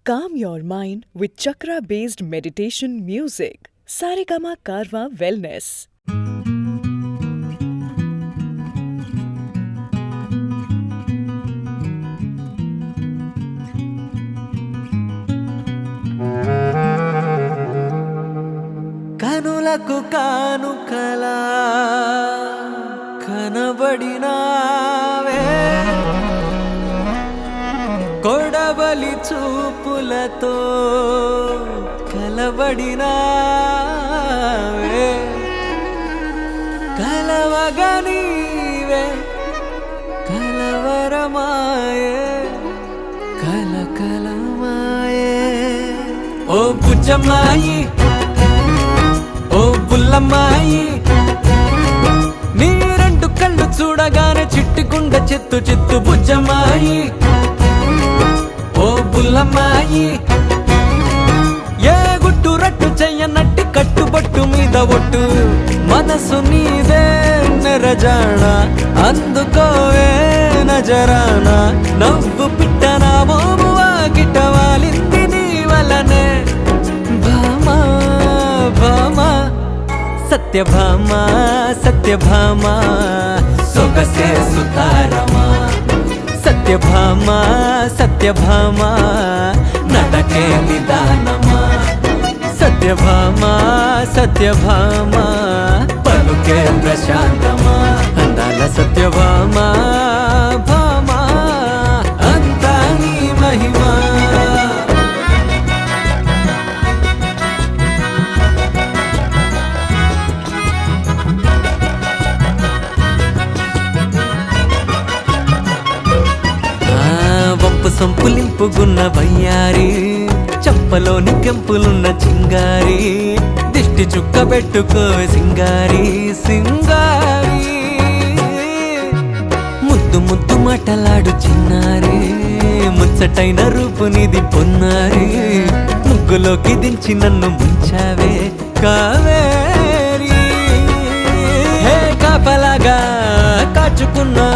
Calm your mind with chakra-based meditation music. Saregama Karwa Wellness. కనులకు కానుకలా కనబడినావే కొడవలి చూపులతో కలబడినావే కలవగా నీవే కలవరమాయే కలకలమాయే ఓ బుజ్జమ్మాయి ఓ బుల్లమ్మాయి నీ రెండు కళ్ళు చూడగానే చిట్టుకుండ చిత్తు చిత్తు బుజ్జమ్మాయి ఓ బుల్లమ్మాయి ఏ గుట్టు రట్టు చెయ్యనట్టి కట్టుబట్టు మీద ఒట్టు మనసు నీదే నెరజాణ అందుకోవే నజరానా నవ్వు పిట్టనా మోమువా గిట్టవాలింది నీ వలనే భామా భామా సత్యభామా సత్యభామా సొగసే సుతారమా సత్యభామా సత్యభామా నటకే నిదానమా సత్యభామా సత్యభామా పలుకే ప్రశాంతమా అందాల సత్యభామా భామా అంతా నీ మహిమా సంపులింపుగున్న వయ్యారి చప్పలోని కెంపులున్న చింగారి దిష్టి చుక్క పెట్టుకో సింగారి సింగారి ముద్దు ముద్దు మాటలాడు చిన్నారి ముచ్చటైన రూపునిది పొన్నారి ముగ్గులోకి దించి నన్ను ముంచావే కావేరి హే కాపలాగా కాచుకున్నా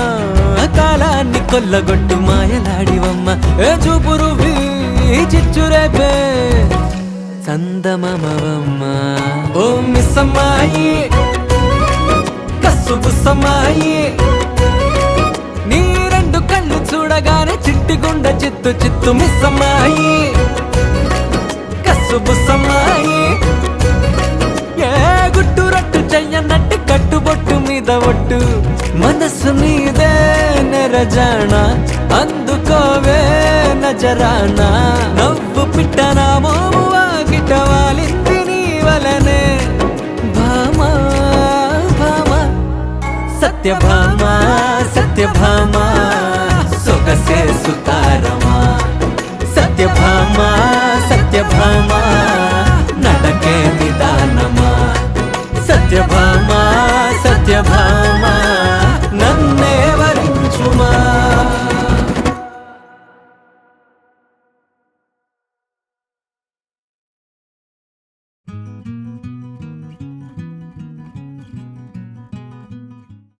కాలాన్ని కొల్లగొట్టు మాయలాడివమ్మ ఏ చూపురు చిచ్చురేపే చందమమవమ్మ ఓ మిస్సమ్మాయి కస్సు బుస్సమ్మాయి నీ రెండు కళ్ళు చూడగానే చిట్టిగుండ చిత్తు చిత్తు మిస్సమ్మాయి కస్సు బుస్సమ్మాయి ఏ గుట్టు రట్టు చెయ్యనట్టు కట్టుబొట్టు మీద ఒట్టు మనసు నీదే నెరజాణ అందుకోవే నజరానా నవ్వు పిట్టనా మోమువా గిట్టవాలింది నీ వలనే భామా భామా సత్యభామా సత్యభామా సొగసే సుతారమా సత్యభామా సత్యభామా